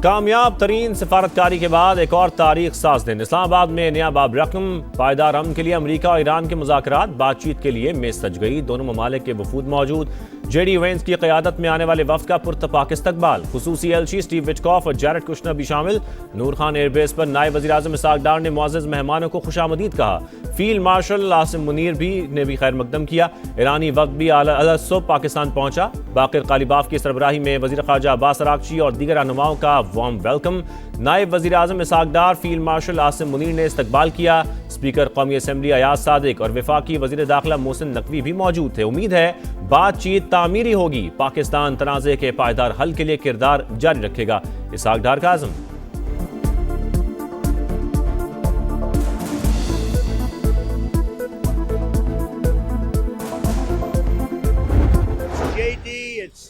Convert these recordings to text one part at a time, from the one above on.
کامیاب ترین سفارتکاری کے بعد ایک اور تاریخ ساز دن، اسلام آباد میں نیا باب رقم، پائیدار امن کے لیے امریکہ اور ایران کے مذاکرات، بات چیت کے لیے میز سج گئی، دونوں ممالک کے وفود موجود، جے ڈی وینس کی قیادت میں آنے والے وفد کا پرتپاک استقبال، خصوصی ایلچی سٹیو وٹکاف اور جیرڈ کشنر بھی شامل، نور خان ایئر بیس پر نائب وزیر اعظم اسحاق ڈار نے معزز مہمانوں کو خوش آمدید کہا، فیلڈ مارشل عاصم منیر نے بھی خیر مقدم کیا، ایرانی وفد بھی اعلی صبح پاکستان پہنچا، باقر قالیباف کی سربراہی میں وزیر خارجہ عباس اراغچی اور دیگر رہنماؤں کا وارم ویلکم، نائب وزیر اعظم اسحاق ڈار، فیلڈ مارشل عاصم منیر نے استقبال کیا، اسپیکر قومی اسمبلی ایاز صادق اور وفاقی وزیر داخلہ محسن نقوی بھی موجود تھے۔ امید ہے بات چیت تعمیری ہوگی، پاکستان تنازع کے پائیدار حل کے لیے کردار جاری رکھے گا، اسحاق ڈار کا عزم۔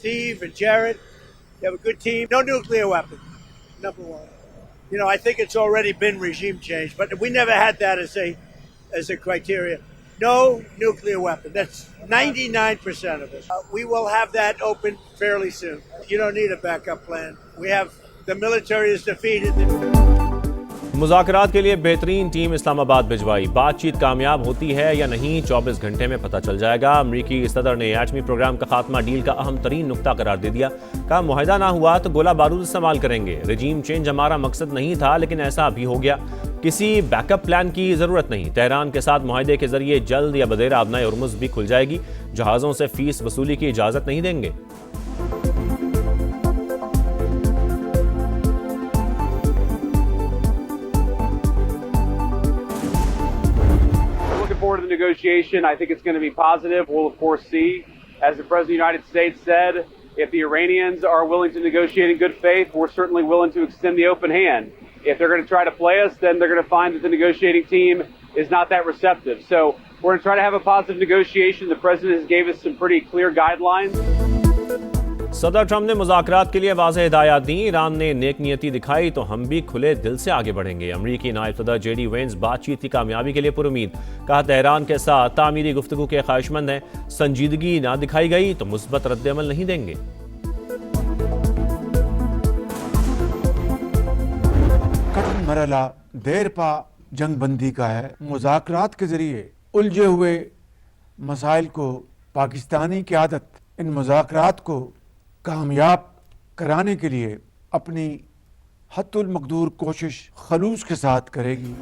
Steve and Jared, you have a good team. No nuclear weapon, number one. You know, I think it's already been regime change, but we never had that as a criteria. No nuclear weapon. That's 99% of it. We will have that open fairly soon. You don't need a backup plan. We have the military is defeated. مذاکرات کے لیے بہترین team اسلام آباد بھجوائی، بات چیت کامیاب ہوتی ہے یا نہیں 24 گھنٹے میں پتہ چل جائے گا۔ امریکی صدر نے ایٹمی پروگرام کا خاتمہ ڈیل کا اہم ترین نقطہ قرار دے دیا، کہا معاہدہ نہ ہوا تو گولہ بارود استعمال کریں گے، رجیم چینج ہمارا مقصد نہیں تھا لیکن ایسا ابھی ہو گیا، کسی بیک اپ پلان کی ضرورت نہیں، تہران کے ساتھ معاہدے کے ذریعے جلد یا بدیر آبنائے ہرمز بھی کھل جائے گی، جہازوں سے فیس وصولی کی اجازت نہیں دیں گے۔ Forward to the negotiation. I think it's going to be positive. We'll of course see. As the President of the United States said, if the Iranians are willing to negotiate in good faith, we're certainly willing to extend the open hand. If they're going to try to play us, then they're going to find that the negotiating team is not that receptive. So we're going to try to have a positive negotiation. The President has gave us some pretty clear guidelines. صدر Trump نے مذاکرات کے لیے واضح ہدایات دیں، ایران نے نیک نیتی دکھائی تو ہم بھی کھلے دل سے آگے بڑھیں گے، امریکی نائب صدر جے ڈی وینس بات چیت کی کامیابی کے لیے پر امید، کہا تہران کے ساتھ تعمیری گفتگو کے خواہش مند ہیں، سنجیدگی نہ دکھائی گئی تو مثبت رد عمل نہیں دیں گے۔ کٹھن مرحلہ دیر پا جنگ بندی کا ہے، مذاکرات کے ذریعے الجھے ہوئے مسائل کو پاکستانی قیادت ان مذاکرات کو کامیاب کرانے کے لیے اپنی حد المقدور کوشش خلوص کے ساتھ کرے گی۔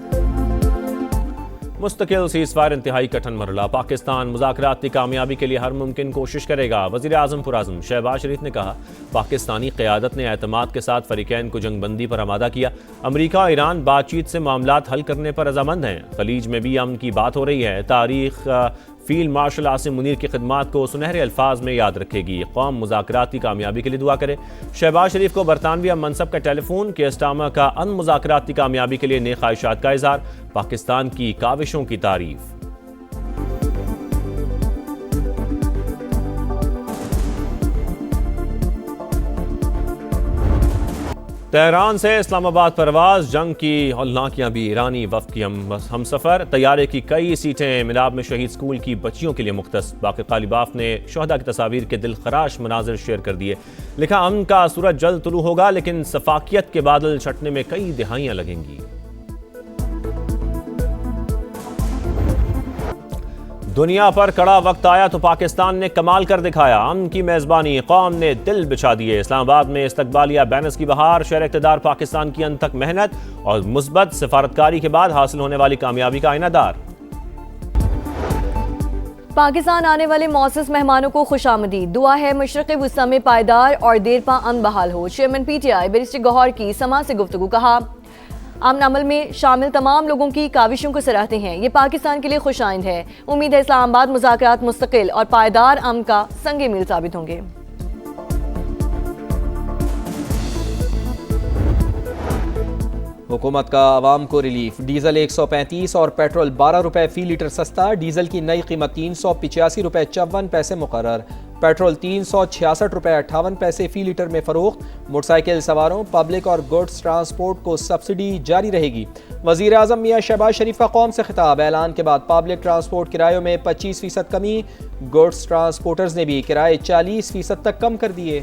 مستقل سیز فائر انتہائی کٹھن مرحلہ، پاکستان مذاکرات کی کامیابی کے لیے ہر ممکن کوشش کرے گا، وزیر اعظم پرعزم شہباز شریف نے کہا، پاکستانی قیادت نے اعتماد کے ساتھ فریقین کو جنگ بندی پر آمادہ کیا، امریکہ اور ایران بات چیت سے معاملات حل کرنے پر رضامند ہیں، خلیج میں بھی امن کی بات ہو رہی ہے، تاریخ فیلڈ مارشل عاصم منیر کی خدمات کو سنہرے الفاظ میں یاد رکھے گی، قوم مذاکرات کی کامیابی کے لیے دعا کرے، شہباز شریف کو برطانوی ہم منصب کا ٹیلی فون، کیئر سٹارمر کا ان مذاکرات کی کامیابی کے لیے نیک خواہشات کا اظہار، پاکستان کی کاوشوں کی تعریف۔ تہران سے اسلام آباد پرواز، جنگ کی ہولناکیاں بھی ایرانی وفد کی ہم سفر، طیارے کی کئی سیٹیں ملاب میں شہید سکول کی بچیوں کے لیے مختص، باقر قالیباف نے شہداء کی تصاویر کے دل خراش مناظر شیئر کر دیے، لکھا امن کا سورج جلد طلوع ہوگا لیکن سفاکیت کے بادل چھٹنے میں کئی دہائیاں لگیں گی۔ دنیا پر کڑا وقت آیا تو پاکستان نے کمال کر دکھایا، امن کی میزبانی، قوم نے دل بچھا دیے، اسلام آباد میں استقبالیہ بینرز کی بہار، شہر اقتدار پاکستان کی انتھک محنت اور مثبت سفارتکاری کے بعد حاصل ہونے والی کامیابی کا آئینہ دار۔ پاکستان آنے والے معزز مہمانوں کو خوش آمدید، دعا ہے مشرق وسطی میں پائیدار اور دیر پا امن بحال ہو، chairman P T I barrister Gohar کی سما سے گفتگو، کہا امن عمل میں شامل تمام لوگوں کی کاوشوں کو سراہتے ہیں، یہ پاکستان کے لیے خوش آئند ہے، امید ہے اسلام آباد مذاکرات مستقل اور پائیدار امن کا سنگ میل ثابت ہوں گے۔ حکومت کا عوام کو ریلیف، ڈیزل 135 اور پیٹرول 12 روپے فی لیٹر سستا، ڈیزل کی نئی قیمت 385 روپے 54 پیسے مقرر، پیٹرول 366 روپے 58 پیسے فی لیٹر میں فروخت، موٹر سائیکل سواروں، پبلک اور گوڈز ٹرانسپورٹ کو سبسڈی جاری رہے گی۔ وزیر اعظم میاں شہباز شریف کا قوم سے خطاب، اعلان کے بعد پبلک ٹرانسپورٹ کرایوں میں 25% کمی، گوڈز ٹرانسپورٹرز نے بھی کرائے 40% تک کم کر دیے۔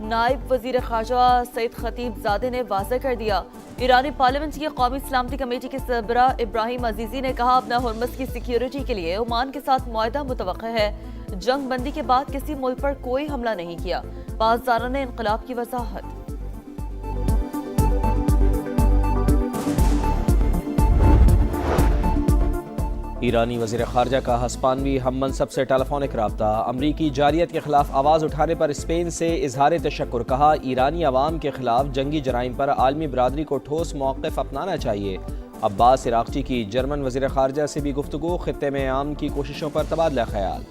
نائب وزیر خارجہ سعید خطیب زادے نے واضح کر دیا۔ ایرانی پارلیمنٹ کی قومی سلامتی کمیٹی کے سربراہ ابراہیم عزیزی نے کہا اپنا ہرمز کی سیکیورٹی کے لیے عمان کے ساتھ معاہدہ متوقع ہے۔ جنگ بندی کے بعد کسی ملک پر کوئی حملہ نہیں کیا۔ پاسداروں نے انقلاب کی وضاحت۔ ایرانی وزیر خارجہ کا ہسپانوی ہم منصب سے ٹیلی فونک رابطہ۔ امریکی جارحیت کے خلاف آواز اٹھانے پر اسپین سے اظہار تشکر، کہا ایرانی عوام کے خلاف جنگی جرائم پر عالمی برادری کو ٹھوس موقف اپنانا چاہیے۔ عباس عراقچی کی جرمن وزیر خارجہ سے بھی گفتگو، خطے میں امن کی کوششوں پر تبادلہ خیال۔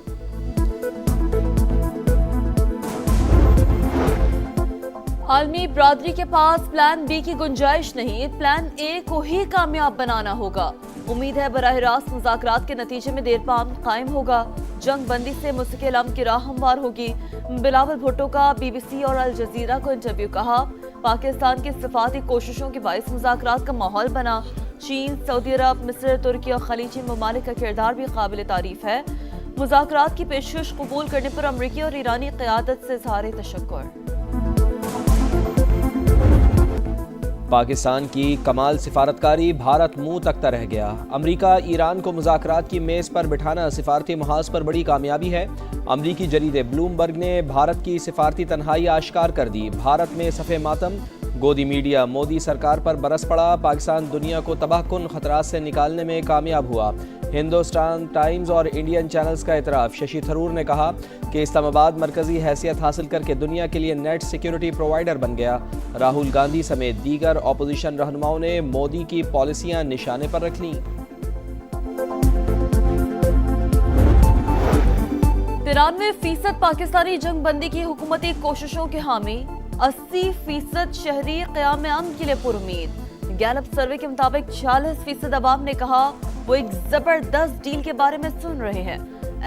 عالمی برادری کے پاس پلان بی کی گنجائش نہیں، پلان اے کو ہی کامیاب بنانا ہوگا۔ امید ہے براہ راست مذاکرات کے نتیجے میں دیرپا امن قائم ہوگا، جنگ بندی سے مستقل امن کی راہ ہموار ہوگی۔ بلاول بھٹو کا بی بی سی اور الجزیرہ کو انٹرویو، کہا پاکستان کی سفارتی کوششوں کے باعث مذاکرات کا ماحول بنا۔ چین، سعودی عرب، مصر، ترکی اور خلیجی ممالک کا کردار بھی قابل تعریف ہے۔ مذاکرات کی پیشکش قبول کرنے پر امریکی اور ایرانی قیادت سے اظہار تشکر۔ پاکستان کی کمال سفارتکاری، بھارت منہ تکتا رہ گیا۔ امریکہ ایران کو مذاکرات کی میز پر بٹھانا سفارتی محاذ پر بڑی کامیابی ہے۔ امریکی جریدے بلومبرگ نے بھارت کی سفارتی تنہائی آشکار کر دی۔ بھارت میں صف ماتم، گودی میڈیا مودی سرکار پر برس پڑا۔ پاکستان دنیا کو تباہ کن خطرات سے نکالنے میں کامیاب ہوا۔ ہندوستان ٹائمز اور انڈین چینلز کا اعتراف۔ ششی تھرور نے کہا کہ اسلام آباد مرکزی حیثیت حاصل کر کے دنیا کے لیے نیٹ سیکیورٹی پرووائڈر بن گیا۔ راہل گاندھی سمیت دیگر اپوزیشن رہنماؤں نے مودی کی پالیسیاں نشانے پر رکھ لیں۔ 93% پاکستانی جنگ بندی کی حکومتی کوششوں کے حامی، 80% شہری قیام امن کے لیے پر امید۔ گیلپ سروے کے مطابق 46% عوام نے کہا وہ ایک زبردست ڈیل کے بارے میں سن رہے ہیں۔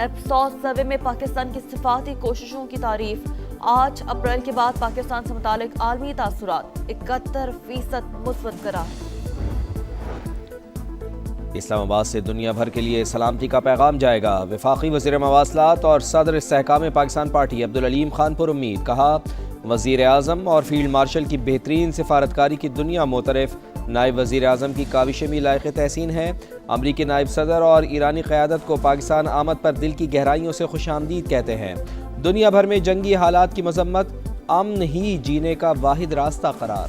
ایپسوس سروے میں پاکستان کی سفارتی کوششوں کی تعریف۔ 8 اپریل کے بعد پاکستان سے متعلق عالمی تاثرات 71% مثبت قرار۔ اسلام آباد سے دنیا بھر کے لیے سلامتی کا پیغام جائے گا۔ وفاقی وزیر مواصلات اور صدر استحکام پاکستان پارٹی عبدالعلیم خان پر امید، کہا وزیر اعظم اور فیلڈ مارشل کی بہترین سفارتکاری کی دنیا معترف۔ نائب وزیر اعظم کی کاوشیں بھی لائق تحسین ہیں۔ امریکی نائب صدر اور ایرانی قیادت کو پاکستان آمد پر دل کی گہرائیوں سے خوش آمدید کہتے ہیں۔ دنیا بھر میں جنگی حالات کی مذمت، امن ہی جینے کا واحد راستہ قرار۔